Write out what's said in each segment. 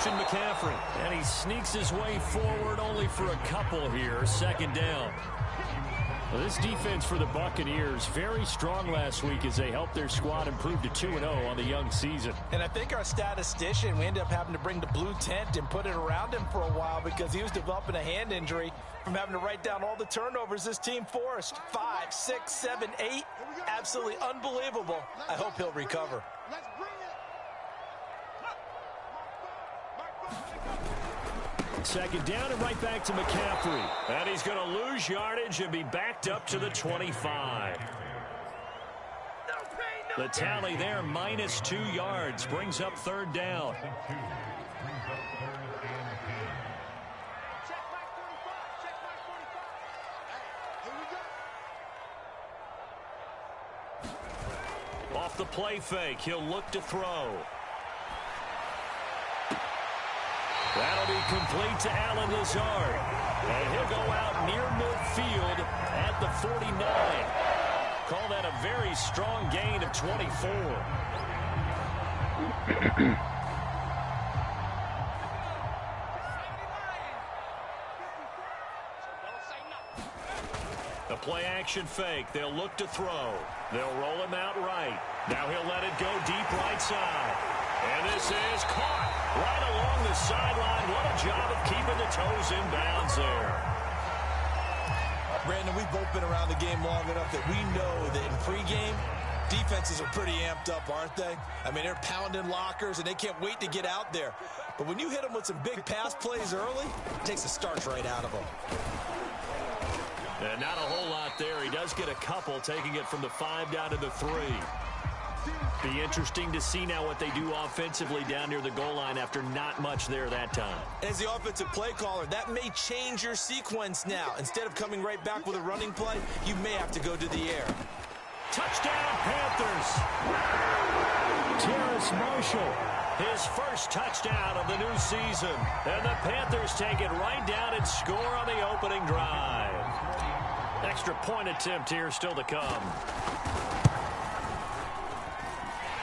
Christian McCaffrey. And he sneaks his way forward only for a couple here. Second down. Well, this defense for the Buccaneers, very strong last week as they helped their squad improve to 2-0 on the young season. And I think our statistician, we ended up having to bring the blue tent and put it around him for a while because he was developing a hand injury from having to write down all the turnovers this team forced. 5, 6, 7, 8. Absolutely unbelievable. I hope he'll recover. Second down and right back to McCaffrey. And he's going to lose yardage and be backed up to the 25. The tally there, -2 yards, brings up third down. Off the play fake, he'll look to throw. That'll be complete to Allen Lazard. And he'll go out near midfield at the 49. Call that a very strong gain of 24. The play action fake. They'll look to throw. They'll roll him out right. Now he'll let it go deep right side. And this is caught right along the sideline. What a job of keeping the toes in bounds there. Brandon, we've both been around the game long enough that we know that in pregame, defenses are pretty amped up, aren't they? I mean, they're pounding lockers, and they can't wait to get out there. But when you hit them with some big pass plays early, it takes the starch right out of them. And not a whole lot there. He does get a couple, taking it from the 5 down to the 3. Be interesting to see now what they do offensively down near the goal line after not much there that time. As the offensive play caller, that may change your sequence now. Instead of coming right back with a running play, you may have to go to the air. Touchdown, Panthers. Terrace Marshall, his first touchdown of the new season. And the Panthers take it right down and score on the opening drive. Extra point attempt here still to come.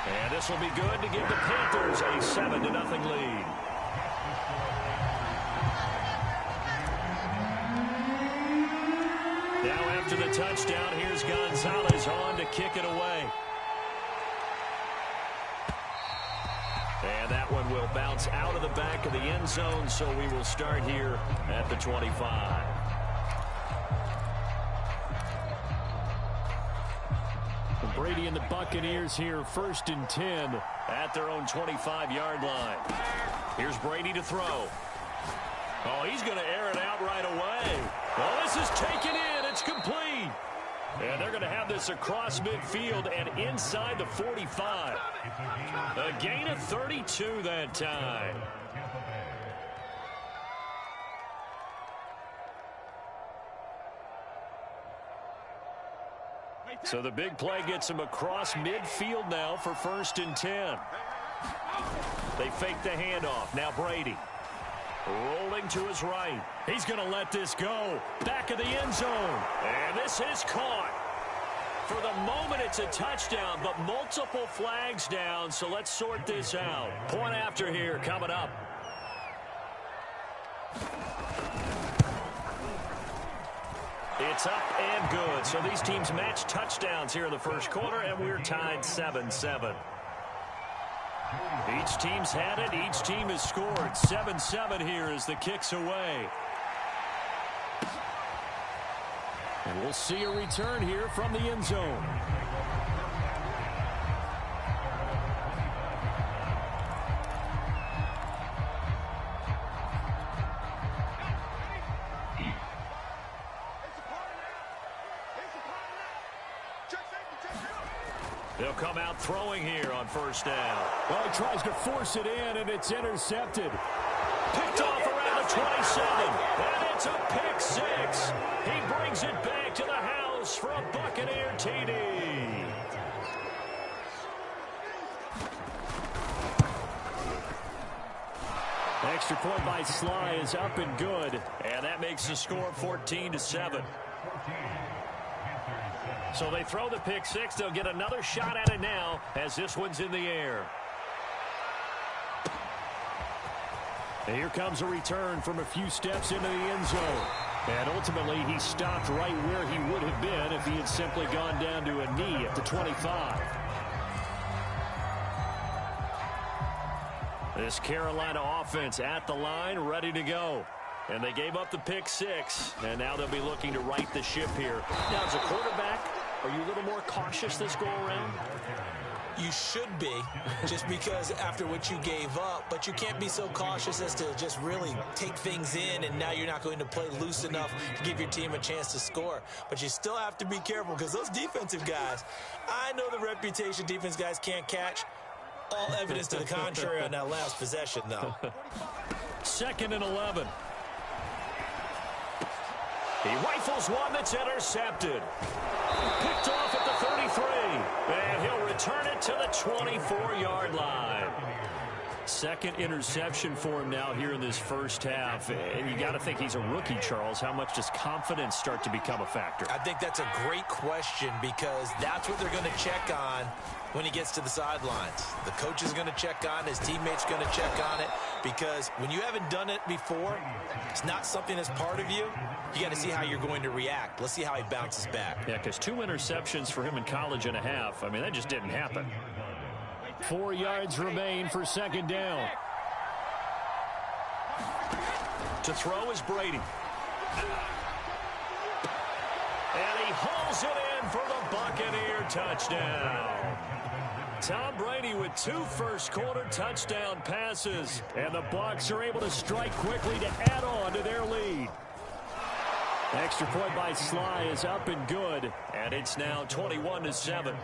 And this will be good to give the Panthers a 7-0 lead. Now after the touchdown, here's Gonzalez on to kick it away. And that one will bounce out of the back of the end zone, so we will start here at the 25. Brady and the Buccaneers here, 1st and 10 at their own 25-yard line. Here's Brady to throw. Oh, he's going to air it out right away. Well, this is taken in. It's complete. And they're going to have this across midfield and inside the 45. A gain of 32 that time. So the big play gets him across midfield now for 1st and 10. They fake the handoff. Now Brady rolling to his right. He's going to let this go. Back of the end zone. And this is caught. For the moment, it's a touchdown, but multiple flags down, so let's sort this out. Point after here coming up. It's up and good. So these teams match touchdowns here in the first quarter, and we're tied 7-7. Each team's had it. Each team has scored. 7-7 here as the kick's away. And we'll see a return here from the end zone. They'll come out throwing here on 1st down. Well, he tries to force it in, and it's intercepted. Picked off around the 27. And it's a pick 6. He brings it back to the house for a Buccaneer TD. Extra point by Sly is up and good. And that makes the score 14-7. So they throw the pick 6. They'll get another shot at it now as this one's in the air. And here comes a return from a few steps into the end zone. And ultimately, he stopped right where he would have been if he had simply gone down to a knee at the 25. This Carolina offense at the line, ready to go. And they gave up the pick 6, and now they'll be looking to right the ship here. Now, as a quarterback, are you a little more cautious this go-around? You should be, just because after what you gave up, but you can't be so cautious as to just really take things in, and now you're not going to play loose enough to give your team a chance to score. But you still have to be careful, because those defensive guys, I know the reputation defense guys can't catch. All evidence to the contrary on that last possession, though. 2nd and 11. He rifles one that's intercepted. Picked off at the 33. And he'll return it to the 24-yard line. 2nd interception for him now here in this first half. And you got to think he's a rookie, Charles. How much does confidence start to become a factor? I think that's a great question, because that's what they're going to check on when he gets to the sidelines. The coach is going to check on, his teammates going to check on it, because when you haven't done it before, it's not something that's part of you. You got to see how you're going to react. Let's see how he bounces back. Yeah, because 2 interceptions for him in college and a half. I mean, that just didn't happen. 4 yards remain for 2nd down. To throw is Brady. And he hauls it in for the Buccaneer touchdown. Tom Brady with 2 first-quarter touchdown passes. And the Bucs are able to strike quickly to add on to their lead. Extra point by Sly is up and good. And it's now 21-7.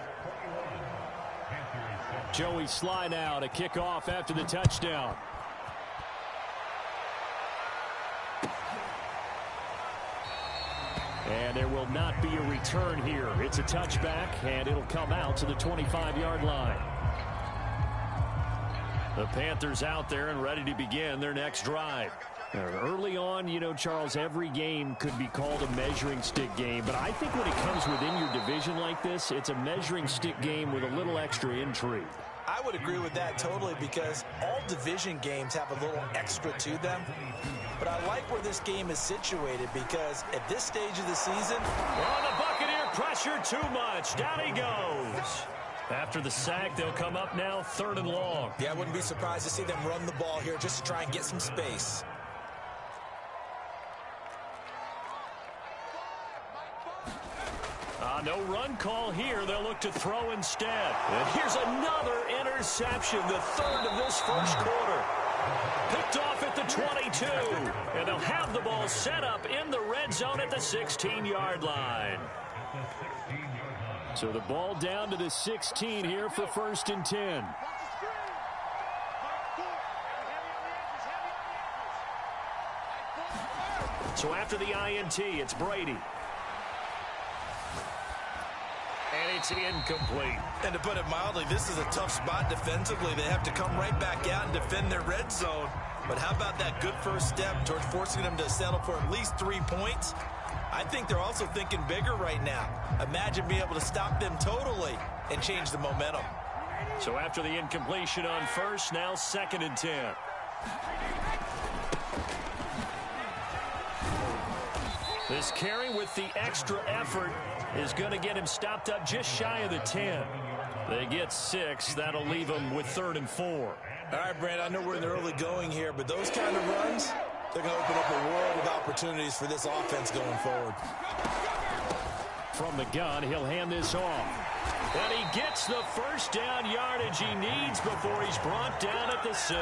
Joey Sly now to kick off after the touchdown. And there will not be a return here. It's a touchback, and it'll come out to the 25-yard line. The Panthers out there and ready to begin their next drive. Early on, you know, Charles, every game could be called a measuring stick game. But I think when it comes within your division like this, it's a measuring stick game with a little extra intrigue. I would agree with that totally, because all division games have a little extra to them. But I like where this game is situated, because at this stage of the season, the Buccaneer pressure too much. Down he goes. After the sack, they'll come up now 3rd and long. Yeah, I wouldn't be surprised to see them run the ball here just to try and get some space. No run call here. They'll look to throw instead. And here's another interception, the 3rd of this first quarter. Picked off at the 22. And they'll have the ball set up in the red zone at the 16-yard line. So the ball down to the 16 here for 1st and 10. So after the INT, it's Brady. And it's incomplete. And to put it mildly, this is a tough spot defensively. They have to come right back out and defend their red zone. But how about that good first step towards forcing them to settle for at least 3 points? I think they're also thinking bigger right now. Imagine being able to stop them totally and change the momentum. So after the incompletion on first, now 2nd and 10. This carry with the extra effort is going to get him stopped up just shy of the 10. They get 6. That'll leave them with 3rd and 4. All right, Brand, I know we're in the early going here, but those kind of runs, they're going to open up a world of opportunities for this offense going forward. From the gun, he'll hand this off. And he gets the first down yardage he needs before he's brought down at the 6.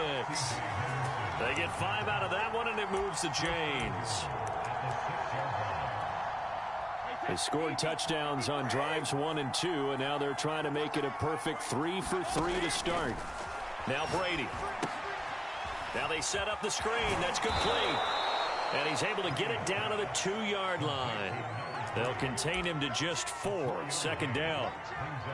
They get 5 out of that one, and it moves the chains. They scored touchdowns on drives 1 and 2, and now they're trying to make it a perfect 3 for 3 to start. Now Brady. Now they set up the screen. That's complete. And he's able to get it down to the 2-yard line. They'll contain him to just 4. 2nd down.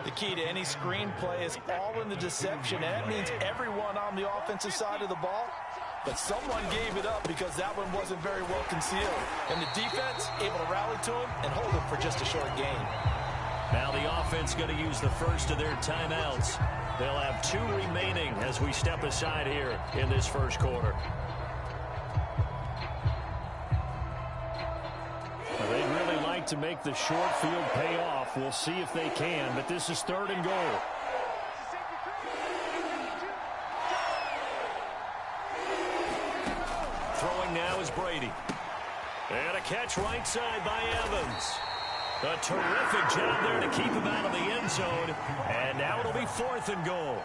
The key to any screen play is all in the deception. And that means everyone on the offensive side of the ball. But someone gave it up because that one wasn't very well concealed. And the defense able to rally to him and hold him for just a short gain. Now the offense going to use the first of their timeouts. They'll have 2 remaining as we step aside here in this first quarter. to make the short field pay off. We'll see if they can, but this is 3rd and goal. Throwing now is Brady. And a catch right side by Evans. A terrific job there to keep him out of the end zone. And now it'll be 4th and goal.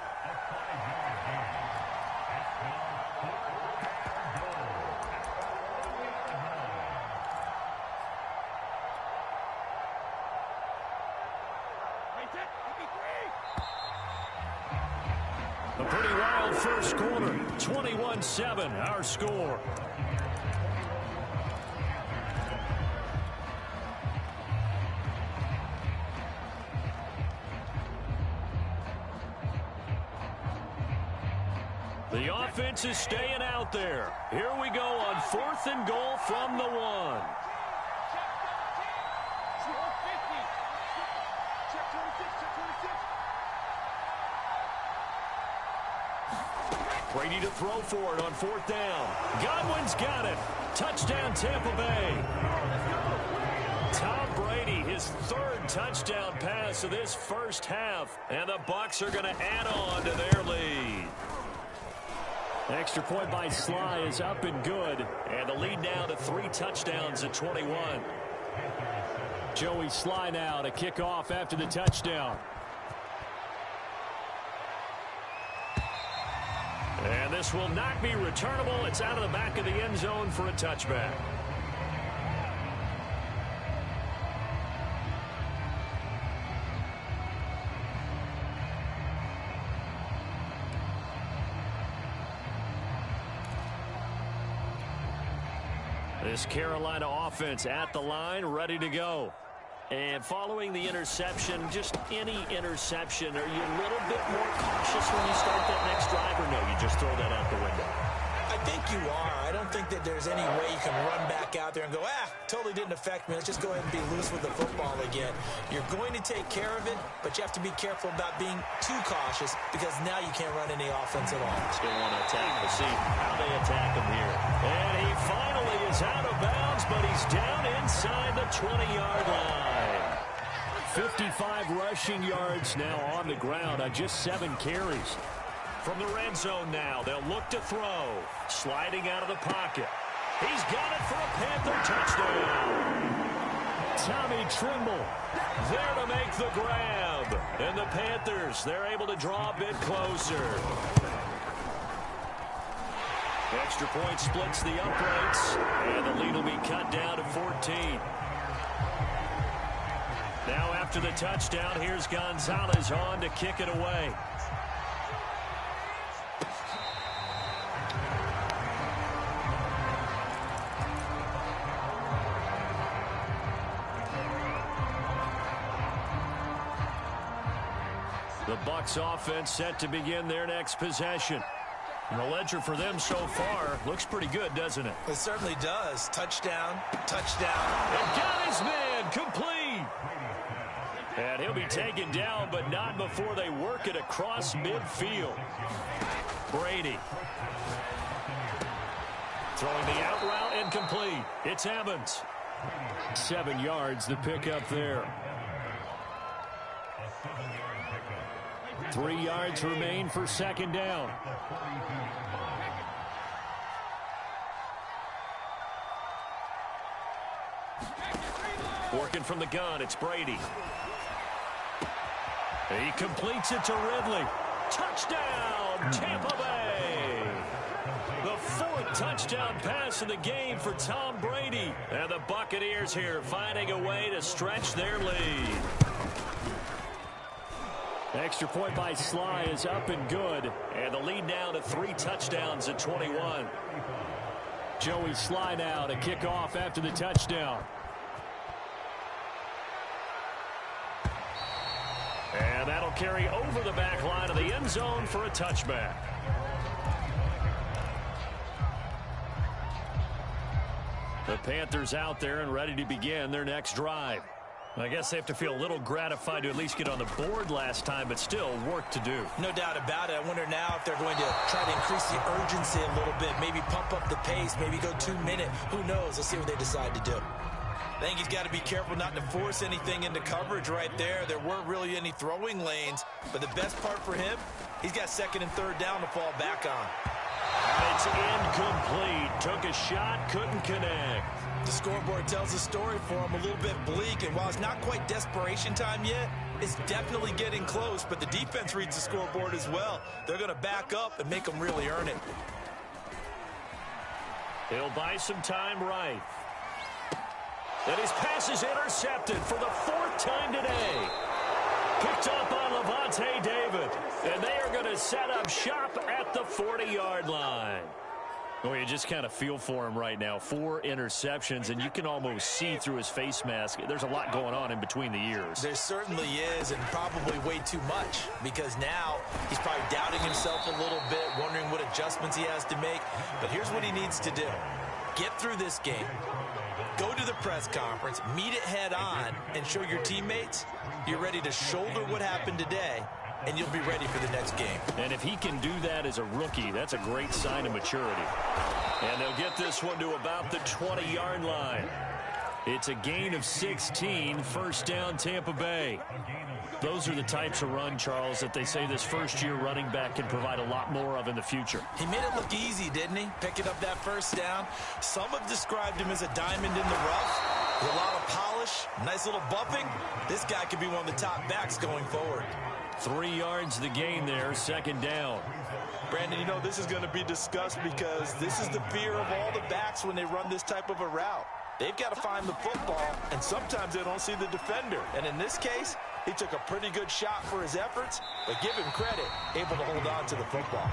A pretty wild first quarter. 21-7, our score. The offense is staying out there. Here we go on 4th and goal from the 1. Brady to throw for it on 4th down. Godwin's got it. Touchdown, Tampa Bay. Tom Brady, his 3rd touchdown pass of this first half. And the Bucs are going to add on to their lead. Extra point by Sly is up and good. And the lead now to 3 touchdowns at 21. Joey Sly now to kick off after the touchdown. And this will not be returnable. It's out of the back of the end zone for a touchback. This Carolina offense at the line, ready to go. And following the interception, just any interception, are you a little bit more cautious when you start that next drive, or no, you just throw that out the window? I think you are. I don't think that there's any way you can run back out there and go, totally didn't affect me. Let's just go ahead and be loose with the football again. You're going to take care of it, but you have to be careful about being too cautious because now you can't run any offense at all. Still want to attack. We'll see how they attack him here. And he finally is out of bounds, but he's down inside the 20-yard line. 55 rushing yards now on the ground on just 7 carries. From the red zone now, they'll look to throw. Sliding out of the pocket. He's got it for a Panther touchdown. Tommy Trimble there to make the grab. And the Panthers, they're able to draw a bit closer. Extra point splits the uprights. And the lead will be cut down to 14. Now after the touchdown, here's Gonzalez on to kick it away. The Bucs offense set to begin their next possession. And the ledger for them so far looks pretty good, doesn't it? It certainly does. Touchdown, touchdown. And got his man complete. And he'll be taken down, but not before they work it across midfield. Brady. Throwing the out route incomplete. It's Evans. 7 yards, the pickup there. 3 yards remain for 2nd down. Working from the gun, it's Brady. He completes it to Ridley. Touchdown, Tampa Bay. The 4th touchdown pass of the game for Tom Brady. And the Buccaneers here finding a way to stretch their lead. Extra point by Sly is up and good. And the lead now to 3 touchdowns at 21. Joey Sly now to kick off after the touchdown. And that'll carry over the back line of the end zone for a touchback. The Panthers out there and ready to begin their next drive. I guess they have to feel a little gratified to at least get on the board last time, but still work to do. No doubt about it. I wonder now if they're going to try to increase the urgency a little bit, maybe pump up the pace, maybe go 2 minute. Who knows? Let's see what they decide to do. I think he's got to be careful not to force anything into coverage right there. There weren't really any throwing lanes, but the best part for him, he's got second and third down to fall back on. It's incomplete. Took a shot, couldn't connect. The scoreboard tells a story for him, a little bit bleak, and while it's not quite desperation time yet, it's definitely getting close, but the defense reads the scoreboard as well. They're going to back up and make them really earn it. He'll buy some time right. And his pass is intercepted for the fourth time today. Picked up on Levante David. And they are going to set up shop at the 40-yard line. Well, you just kind of feel for him right now. 4 interceptions, and you can almost see through his face mask. There's a lot going on in between the ears. There certainly is, and probably way too much, because now he's probably doubting himself a little bit, wondering what adjustments he has to make. But here's what he needs to do. Get through this game. Go to the press conference, meet it head on, and show your teammates you're ready to shoulder what happened today, and you'll be ready for the next game. And if he can do that as a rookie, that's a great sign of maturity. And they'll get this one to about the 20-yard line. It's a gain of 16, first down Tampa Bay. Those are the types of run, Charles, that they say this first-year running back can provide a lot more of in the future. He made it look easy, didn't he? Picking up that first down. Some have described him as a diamond in the rough. With a lot of polish, nice little buffing. This guy could be one of the top backs going forward. 3 yards the gain there, second down. Brandon, you know, this is going to be discussed because this is the fear of all the backs when they run this type of a route. They've got to find the football, and sometimes they don't see the defender. And in this case, he took a pretty good shot for his efforts, but give him credit, able to hold on to the football.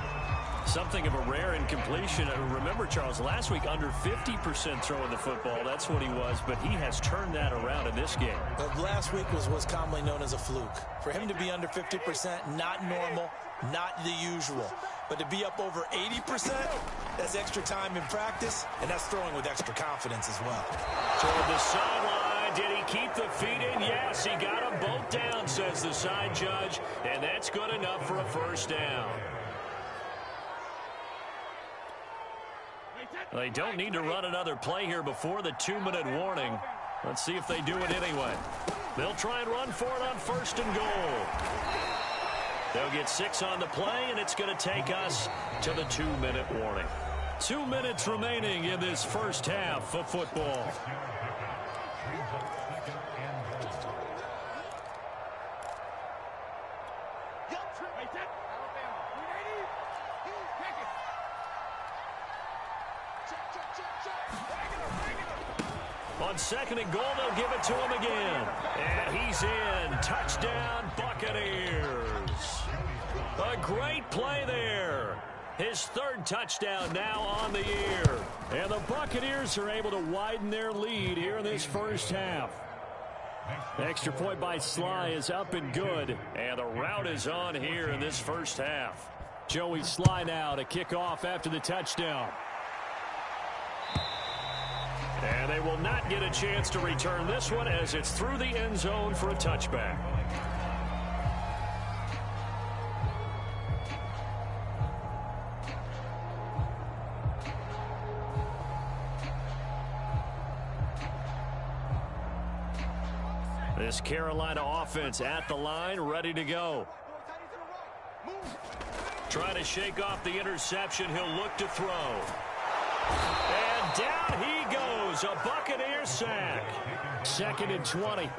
Something of a rare incompletion. Remember, Charles, last week under 50% throwing the football. That's what he was, but he has turned that around in this game. But last week was commonly known as a fluke. For him to be under 50%, not normal, not the usual. But to be up over 80%, that's extra time in practice, and that's throwing with extra confidence as well. Toward the sideline, did he keep the feet in? Yes, he got them both down, says the side judge, and that's good enough for a first down. They don't need to run another play here before the 2-minute warning. Let's see if they do it anyway. They'll try and run for it on first and goal. They'll get 6 on the play, and it's going to take us to the 2-minute warning. 2 minutes remaining in this first half of football. On second and goal, they'll give it to him again. And he's in. Touchdown, Buccaneers. A great play there. His third touchdown now on the year. And the Buccaneers are able to widen their lead here in this first half. Extra point by Sly is up and good. And the route is on here in this first half. Joey Sly now to kick off after the touchdown. And they will not get a chance to return this one as it's through the end zone for a touchback. This Carolina offense at the line, ready to go. Trying to shake off the interception. He'll look to throw. And down he goes. A Buccaneer sack. Second and 20.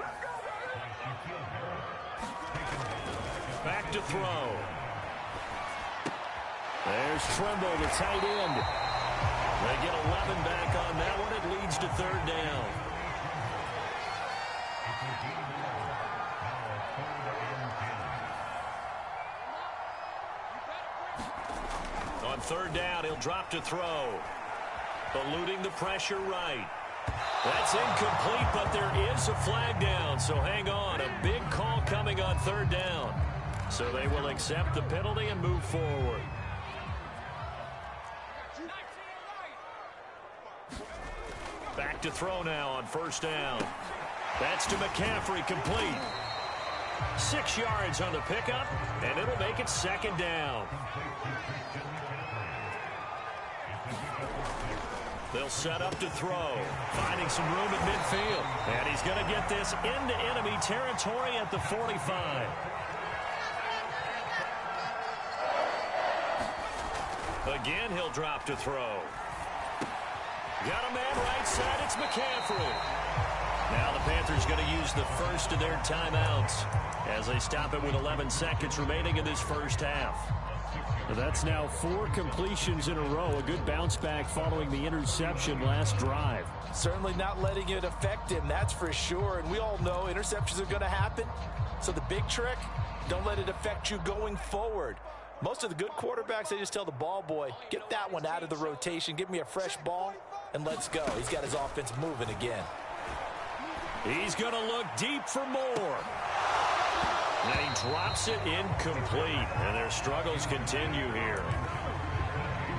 Back to throw. There's Trimble, the tight end. They get 11 back on that one. It leads to third down. On third down, he'll drop to throw. Eluding the pressure right. That's incomplete, but there is a flag down, so hang on. A big call coming on third down. So they will accept the penalty and move forward. Back to throw now on first down. That's to McCaffrey, complete. 6 yards on the pickup, and it'll make it second down. They'll set up to throw, finding some room at midfield. And he's going to get this into enemy territory at the 45. Again, he'll drop to throw. Got a man right side. It's McCaffrey. Now the Panthers going to use the first of their timeouts as they stop it with 11 seconds remaining in this first half. That's now 4 completions in a row. A good bounce back following the interception last drive. Certainly not letting it affect him, that's for sure. And we all know interceptions are going to happen. So the big trick, don't let it affect you going forward. Most of the good quarterbacks, they just tell the ball boy, get that one out of the rotation, give me a fresh ball, and let's go. He's got his offense moving again. He's going to look deep for more. And he drops it incomplete. And their struggles continue here.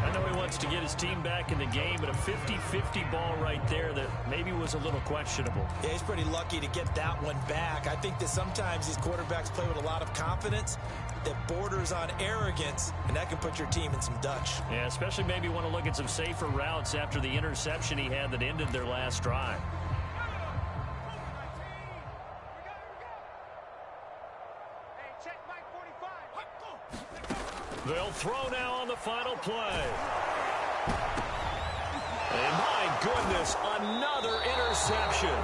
I know he wants to get his team back in the game, but a 50-50 ball right there that maybe was a little questionable. Yeah, he's pretty lucky to get that one back. I think that sometimes these quarterbacks play with a lot of confidence that borders on arrogance, and that can put your team in some Dutch. Yeah, especially maybe want to look at some safer routes after the interception he had that ended their last drive. They'll throw now on the final play. And my goodness, another interception.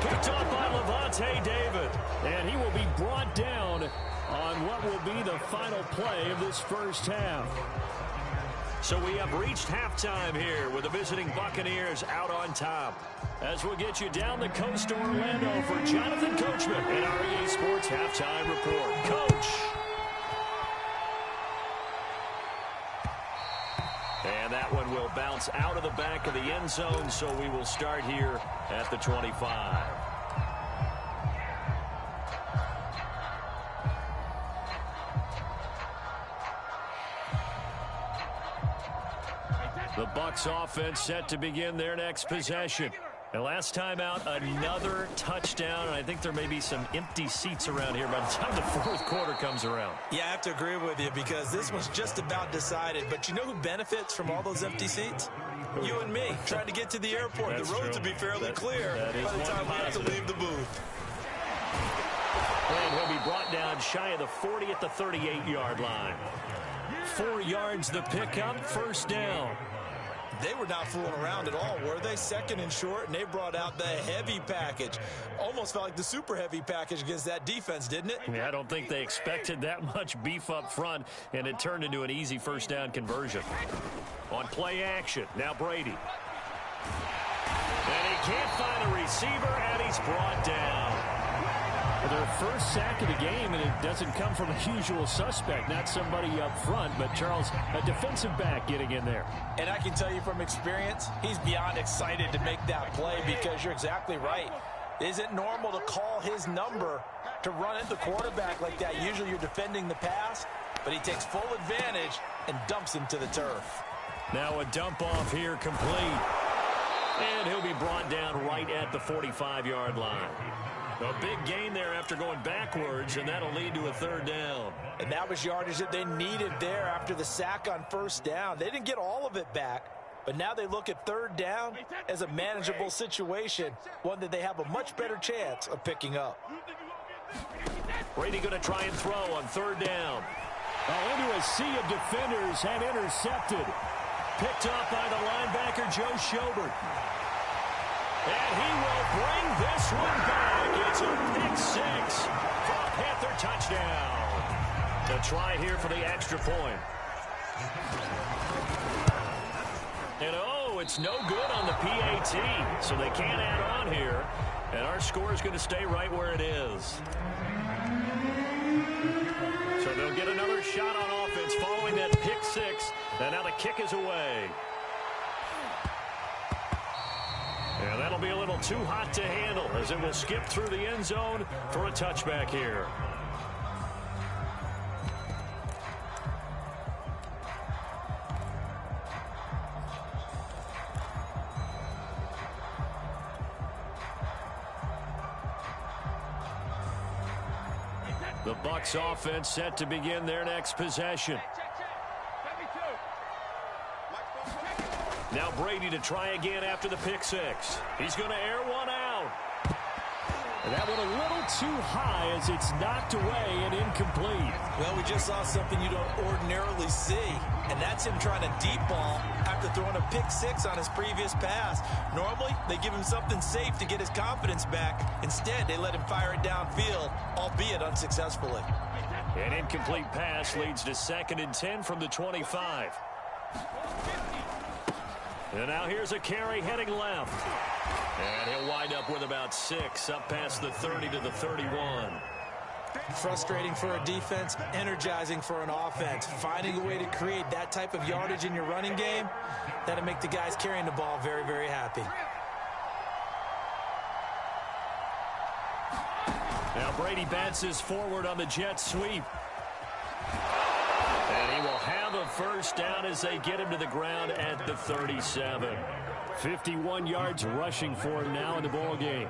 Picked up by Levante David. And he will be brought down on what will be the final play of this first half. So we have reached halftime here with the visiting Buccaneers out on top. As we'll get you down the coast to Orlando for Jonathan Coachman and our EA Sports Halftime Report. Coach. And that one will bounce out of the back of the end zone, so we will start here at the 25. The Bucs offense set to begin their next possession. And last time out, another touchdown, and I think there may be some empty seats around here by the time the fourth quarter comes around. Yeah, I have to agree with you because this one's just about decided. But you know who benefits from all those empty seats? You and me, trying to get to the airport. That's the roads true. will be fairly clear by the time we have to leave the booth. And he'll be brought down shy of the 40 at the 38-yard line. 4 yards the pickup, first down. They were not fooling around at all, were they? Second and short, and they brought out the heavy package. Almost felt like the super heavy package against that defense, didn't it? Yeah, I don't think they expected that much beef up front, and it turned into an easy first down conversion. On play action, now Brady. And he can't find a receiver, and he's brought down. Their first sack of the game, and it doesn't come from a usual suspect, not somebody up front, but Charles, a defensive back getting in there. And I can tell you from experience, he's beyond excited to make that play because you're exactly right. Is it normal to call his number to run at the quarterback like that? Usually you're defending the pass, but he takes full advantage and dumps him to the turf. Now a dump off here complete. And he'll be brought down right at the 45-yard line. A big gain there after going backwards, and that'll lead to a third down. And that was yardage that they needed there after the sack on first down. They didn't get all of it back, but now they look at third down as a manageable situation, one that they have a much better chance of picking up. Brady going to try and throw on third down. Into a sea of defenders and intercepted. Picked up by the linebacker, Joe Schobert. And he will bring this one back. It's a pick six for a Panther touchdown. To try here for the extra point. And oh, it's no good on the PAT. So they can't add on here. And our score is going to stay right where it is. So they'll get another shot on offense following that pick six. And now the kick is away. And that'll be a little too hot to handle as it will skip through the end zone for a touchback here. The Bucs offense set to begin their next possession. Now Brady to try again after the pick six. He's going to air one out. And that one a little too high as it's knocked away and incomplete. Well, we just saw something you don't ordinarily see, and that's him trying to deep ball after throwing a pick six on his previous pass. Normally, they give him something safe to get his confidence back. Instead, they let him fire it downfield, albeit unsuccessfully. An incomplete pass leads to 2nd and 10 from the 25. And now here's a carry heading left. And he'll wind up with about 6 up past the 30 to the 31. Frustrating for a defense, energizing for an offense. Finding a way to create that type of yardage in your running game, that'll make the guys carrying the ball very, very happy. Now Brady bounces forward on the jet sweep. And he will have a first down as they get him to the ground at the 37. 51 yards rushing for him now in the ball game.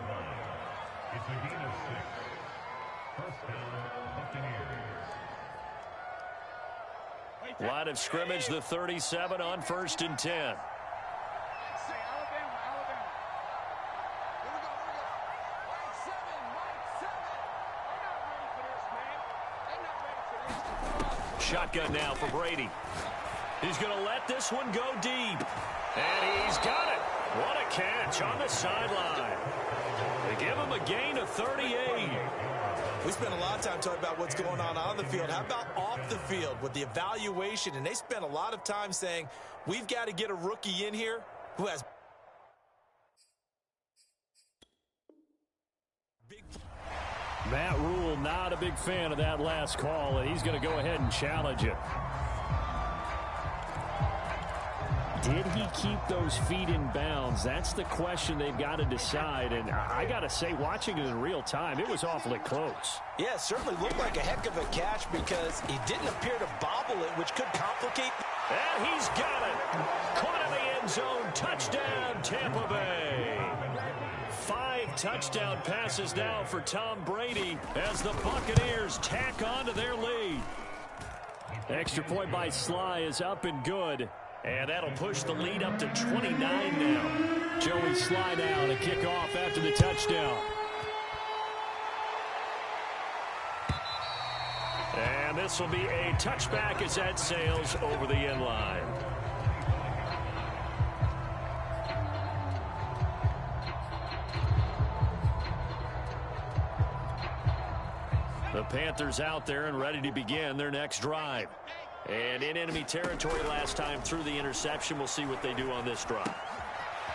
Line of scrimmage, the 37 on 1st and 10. Shotgun now for Brady. He's going to let this one go deep. And he's got it. What a catch on the sideline. They give him a gain of 38. We spent a lot of time talking about what's going on the field. How about off the field with the evaluation? And they spent a lot of time saying, we've got to get a rookie in here who has big. Matt Rule not a big fan of that last call, and he's going to go ahead and challenge it. Did he keep those feet in bounds? That's the question they've got to decide. And I got to say, watching it in real time, it was awfully close. Yeah, it certainly looked like a heck of a catch because he didn't appear to bobble it, which could complicate. And he's got it. Caught in the end zone. Touchdown, Tampa Bay. 5 touchdown passes now for Tom Brady as the Buccaneers tack on to their lead. Extra point by Sly is up and good. And that'll push the lead up to 29 now. Joey Sly now to kick off after the touchdown. And this will be a touchback as that sails over the end line. The Panthers out there and ready to begin their next drive. And in enemy territory last time through the interception. We'll see what they do on this drive.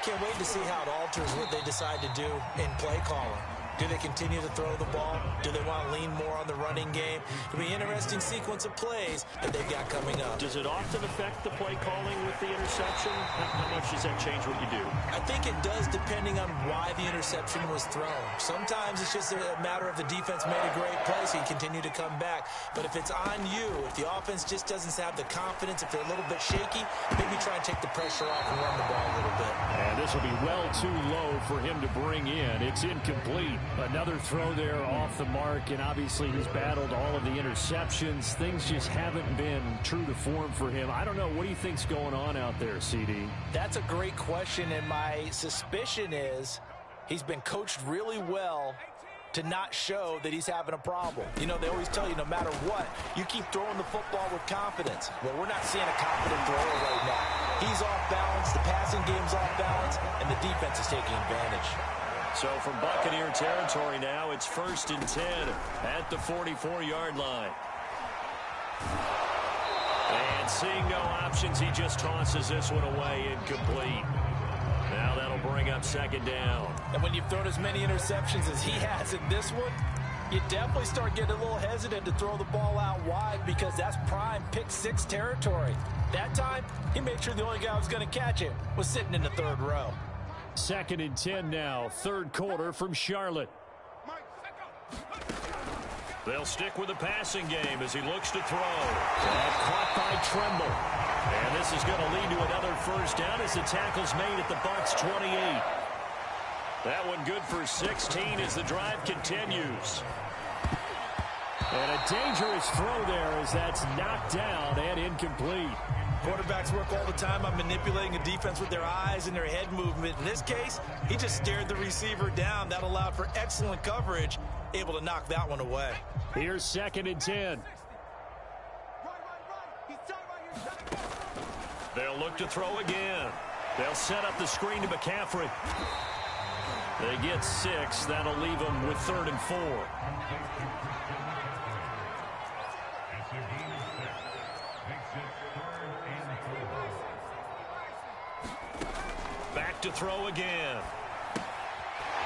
Can't wait to see how it alters what they decide to do in play calling. Do they continue to throw the ball? Do they want to lean more on the running game? It'll be an interesting sequence of plays that they've got coming up. Does it often affect the play calling with the interception? How much does that change what you do? I think it does depending on why the interception was thrown. Sometimes it's just a matter of the defense made a great play, so you continue to come back. But if it's on you, if the offense just doesn't have the confidence, if they're a little bit shaky, maybe try and take the pressure off and run the ball a little bit. And this will be well too low for him to bring in. It's incomplete. Another throw there off the mark, and obviously he's battled all of the interceptions. Things just haven't been true to form for him. I don't know. What do you think's going on out there, CD? That's a great question, and my suspicion is he's been coached really well to not show that he's having a problem. You know, they always tell you no matter what, you keep throwing the football with confidence. Well, we're not seeing a confident thrower right now. He's off balance, the passing game's off balance, and the defense is taking advantage. So from Buccaneer territory now, it's 1st and 10 at the 44-yard line. And seeing no options, he just tosses this one away, incomplete. Now that'll bring up 2nd down. And when you've thrown as many interceptions as he has in this one, you definitely start getting a little hesitant to throw the ball out wide because that's prime pick six territory. That time, he made sure the only guy who was going to catch it was sitting in the 3rd row. 2nd and 10 now, 3rd quarter from Charlotte. They'll stick with the passing game as he looks to throw. And caught by Tremble. And this is going to lead to another first down as the tackle's made at the Bucs 28. That one good for 16 as the drive continues. And a dangerous throw there as that's knocked down and incomplete. Quarterbacks work all the time on manipulating a defense with their eyes and their head movement. In this case, he just stared the receiver down. That allowed for excellent coverage, able to knock that one away. Here's 2nd and 10. They'll look to throw again. They'll set up the screen to McCaffrey. They get 6. That'll leave them with 3rd and 4. Back to throw again.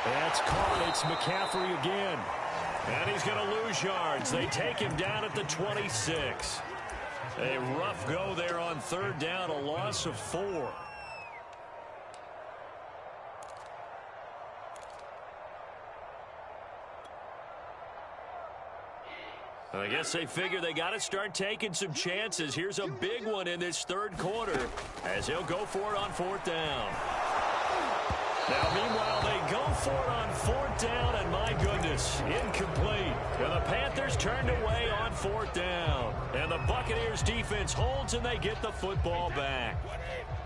That's caught. It's McCaffrey again. And he's going to lose yards. They take him down at the 26. A rough go there on 3rd down, a loss of 4. I guess they figure they got to start taking some chances. Here's a big one in this 3rd quarter as he'll go for it on 4th down. Now, meanwhile, they go for it on 4th down, and my goodness, incomplete. And the Panthers turned away on 4th down. And the Buccaneers defense holds, and they get the football back.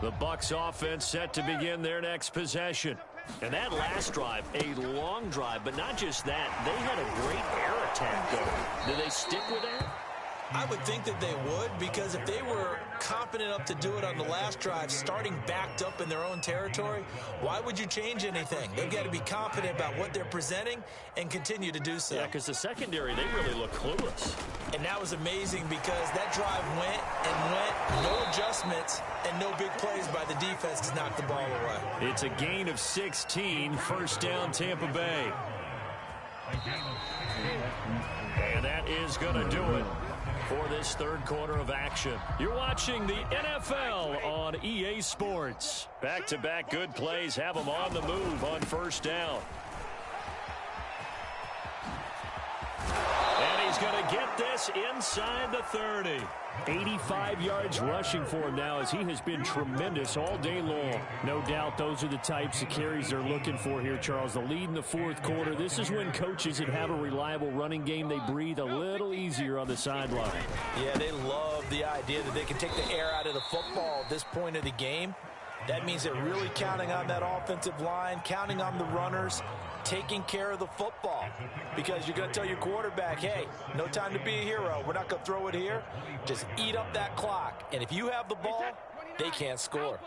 The Bucs offense set to begin their next possession. And that last drive, a long drive, but not just that. They had a great air attack going. Do they stick with that? I would think that they would, because if they were competent enough to do it on the last drive, starting backed up in their own territory, why would you change anything? They've got to be confident about what they're presenting and continue to do so. Yeah, because the secondary, they really look clueless. And that was amazing because that drive went and went, no adjustments, and no big plays by the defense to knock the ball away. It's a gain of 16, 1st down Tampa Bay. And that is going to do it for this 3rd quarter of action. You're watching the NFL on EA Sports. Back-to-back good plays have them on the move on 1st down. And he's going to get this inside the 30. 85 yards rushing for him now as he has been tremendous all day long. No doubt those are the types of carries they're looking for here, Charles. The lead in the 4th quarter. This is when coaches that have a reliable running game, they breathe a little easier on the sideline. Yeah, they love the idea that they can take the air out of the football at this point of the game. That means they're really counting on that offensive line, counting on the runners, taking care of the football. Because you're going to tell your quarterback, hey, no time to be a hero. We're not going to throw it here. Just eat up that clock. And if you have the ball, they can't score.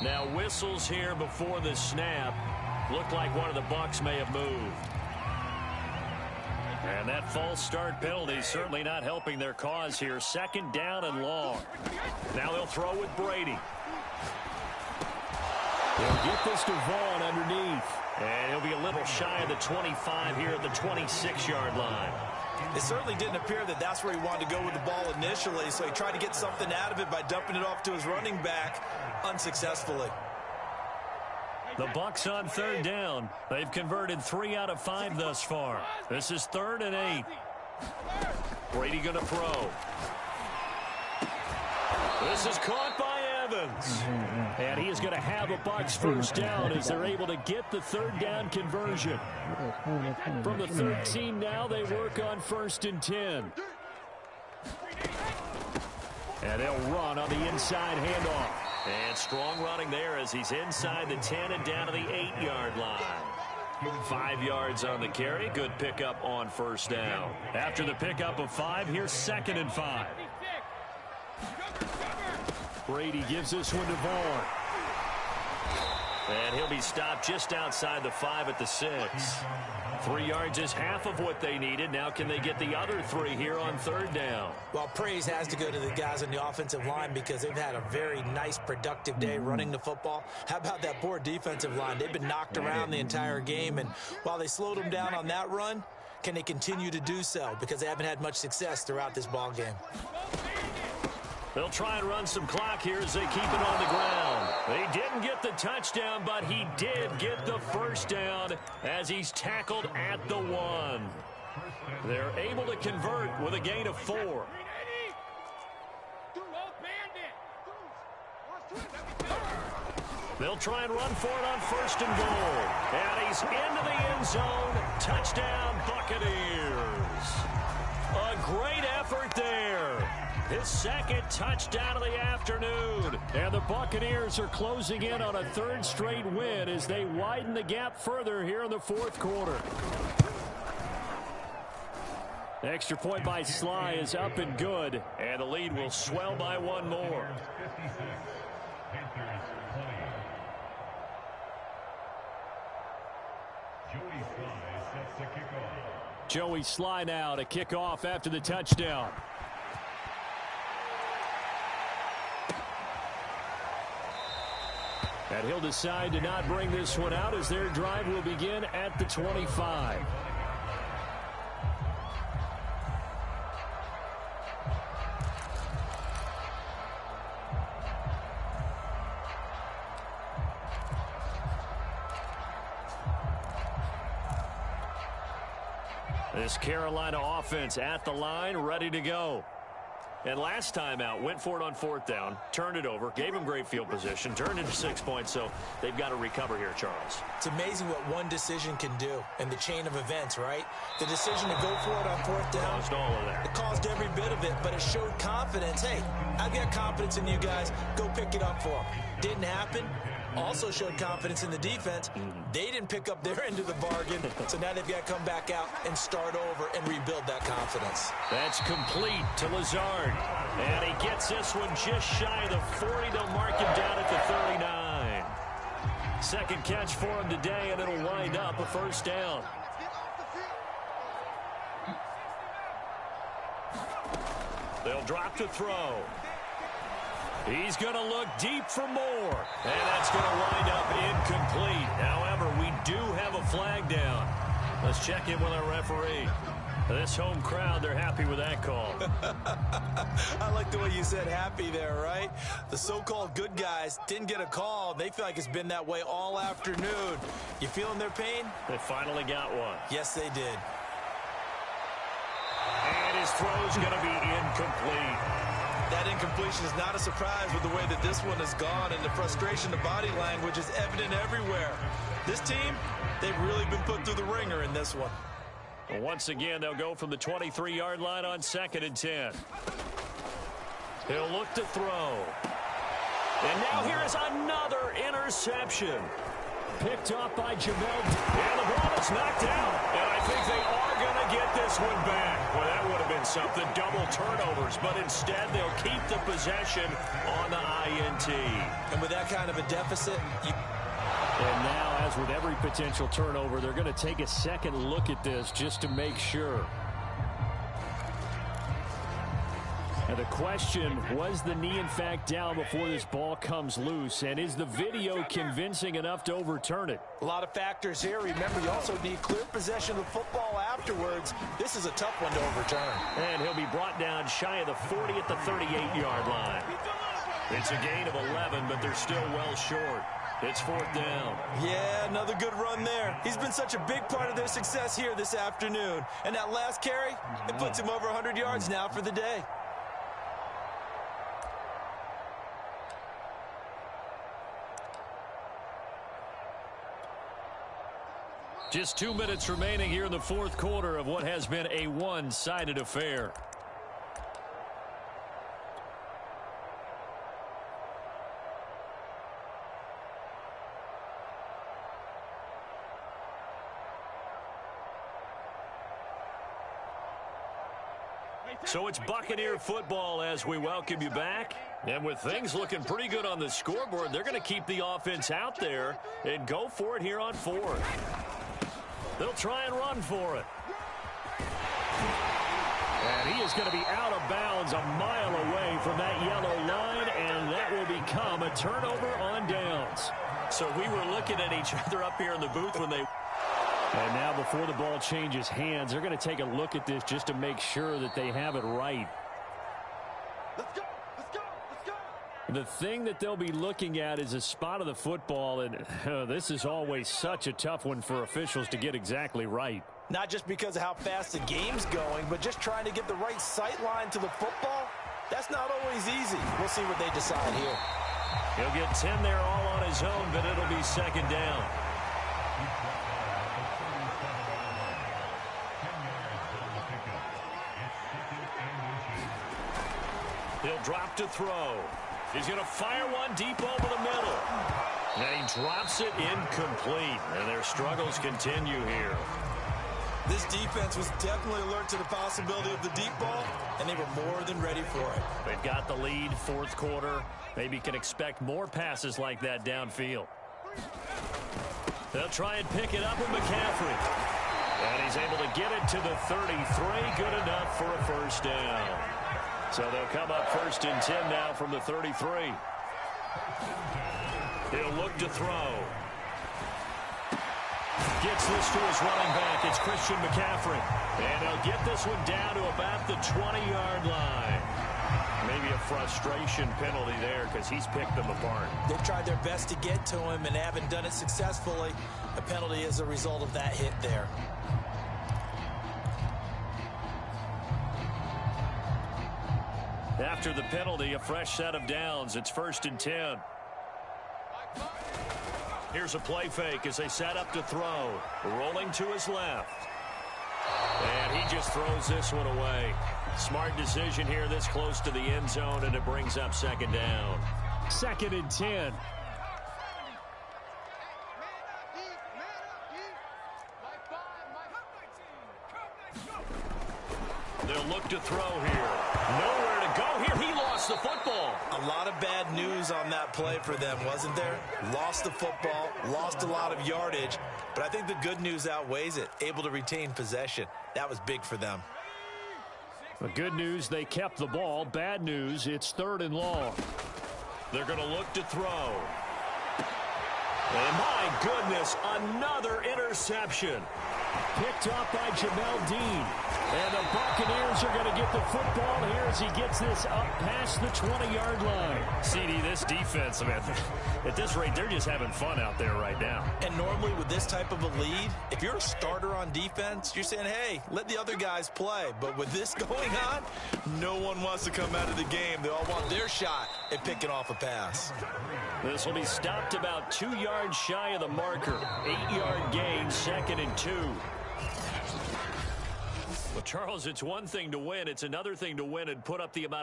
Now whistles here before the snap. Looked like one of the Bucs may have moved. And that false start penalty certainly not helping their cause here. 2nd down and long. Now they'll throw with Brady. They'll get this to Vaughn underneath. And he'll be a little shy of the 25 here at the 26-yard line. It certainly didn't appear that that's where he wanted to go with the ball initially, so he tried to get something out of it by dumping it off to his running back unsuccessfully. The Bucs on 3rd down. They've converted 3 out of 5 thus far. This is 3rd and 8. Brady going to throw. This is caught by Evans. And he is going to have a Bucs 1st down as they're able to get the 3rd down conversion. From the 13 now, they work on 1st and 10. And they'll run on the inside handoff. And strong running there as he's inside the 10 and down to the 8-yard line. 5 yards on the carry. Good pickup on 1st down. After the pickup of 5, here's 2nd and 5. Brady gives this one to Vaughn. And he'll be stopped just outside the 5 at the 6. 3 yards is half of what they needed. Now can they get the other 3 here on 3rd down? Well, praise has to go to the guys on the offensive line because they've had a very nice, productive day running the football. How about that poor defensive line? They've been knocked around the entire game, and while they slowed them down on that run, can they continue to do so? Because they haven't had much success throughout this ball game. They'll try and run some clock here as they keep it on the ground. They didn't get the touchdown, but he did get the 1st down as he's tackled at the 1. They're able to convert with a gain of 4. They'll try and run for it on 1st and goal. And he's into the end zone. Touchdown, Buccaneers. A great effort there. His 2nd touchdown of the afternoon. And the Buccaneers are closing in on a 3rd straight win as they widen the gap further here in the 4th quarter. Extra point by Sly is up and good. And the lead will swell by 1 more. Joey Sly now to kick off after the touchdown. And he'll decide to not bring this one out as their drive will begin at the 25. This Carolina offense at the line, ready to go. And last time out, went for it on 4th down, turned it over, gave him great field position, turned into 6 points, so they've got to recover here, Charles. It's amazing what one decision can do in the chain of events, right? The decision to go for it on 4th down. Caused all of that. It caused every bit of it, but it showed confidence. Hey, I've got confidence in you guys. Go pick it up for them. Didn't happen. Also showed confidence in the defense. They didn't pick up their end of the bargain, so now they've got to come back out and start over and rebuild that confidence. That's complete to Lazard. And he gets this one just shy of the 40. They'll mark him down at the 39. 2nd catch for him today, and it'll wind up a 1st down. They'll drop to throw. He's going to look deep for more. And that's going to wind up incomplete. However, we do have a flag down. Let's check in with our referee. This home crowd, they're happy with that call. I like the way you said happy there, right? The so-called good guys didn't get a call. They feel like it's been that way all afternoon. You feeling their pain? They finally got one. Yes, they did. And his throw's going to be incomplete. That incompletion is not a surprise with the way that this one has gone, and the frustration, the body language is evident everywhere. This team, they've really been put through the ringer in this one. Well, once again, they'll go from the 23-yard line on 2nd and 10. He'll look to throw. And now here is another interception. Picked up by Jamel. And the ball is knocked out. And I think they are going to get this one back. Well, that would have been something. Double turnovers. But instead, they'll keep the possession on the INT. And with that kind of a deficit, And now, as with every potential turnover, they're going to take a second look at this just to make sure. And the question, was the knee in fact down before this ball comes loose? And is the video convincing enough to overturn it? a lot of factors here. Remember, you also need clear possession of the football afterwards. This is a tough one to overturn. And he'll be brought down shy of the 40 at the 38-yard line. It's a gain of 11, but they're still well short. It's 4th down. Yeah, another good run there. He's been such a big part of their success here this afternoon. And that last carry, it puts him over 100 yards now for the day. Just 2 minutes remaining here in the 4th quarter of what has been a one-sided affair. So it's Buccaneer football as we welcome you back. And with things looking pretty good on the scoreboard, they're going to keep the offense out there and go for it here on 4th. They'll try and run for it. And he is going to be out of bounds a mile away from that yellow line, and that will become a turnover on downs. So we were looking at each other up here in the booth when they... And now before the ball changes hands, they're going to take a look at this just to make sure that they have it right. Let's go, let's go, let's go. The thing that they'll be looking at is a spot of the football, and this is always such a tough one for officials to get exactly right. Not just because of how fast the game's going, but just trying to get the right sight line to the football. That's not always easy. We'll see what they decide here. He'll get 10 there all on his own, but it'll be second down. He'll drop to throw. He's going to fire one deep over the middle. And he drops it incomplete. And their struggles continue here. This defense was definitely alert to the possibility of the deep ball, and they were more than ready for it. They've got the lead, fourth quarter. Maybe can expect more passes like that downfield. They'll try and pick it up with McCaffrey. And he's able to get it to the 33. Good enough for a first down. So they'll come up first and 10 now from the 33. He'll look to throw. Gets this to his running back. It's Christian McCaffrey. And he'll get this one down to about the 20-yard line. Maybe a frustration penalty there because he's picked them apart. They've tried their best to get to him and haven't done it successfully. A penalty is a result of that hit there. After the penalty, a fresh set of downs. It's first and 10. Here's a play fake as they set up to throw. Rolling to his left. And he just throws this one away. Smart decision here this close to the end zone, and it brings up second down. Second and 10. They'll look to throw here. Nowhere to go here. He lost the football. A lot of bad news on that play for them, wasn't there? Lost the football, lost a lot of yardage, but I think the good news outweighs it. Able to retain possession. That was big for them. The good news, they kept the ball. Bad news, it's third and long. They're going to look to throw. And my goodness, another interception. Picked up by Jamel Dean. And the Buccaneers are going to get the football here as he gets this up past the 20-yard line. CD, this defense, man, at this rate, they're just having fun out there right now. And normally with this type of a lead, if you're a starter on defense, you're saying, hey, let the other guys play. But with this going on, no one wants to come out of the game. They all want their shot at picking off a pass. This will be stopped about 2 yards shy of the marker. 8-yard gain, second and 2. Well, Charles, it's one thing to win. It's another thing to win and put up the amount of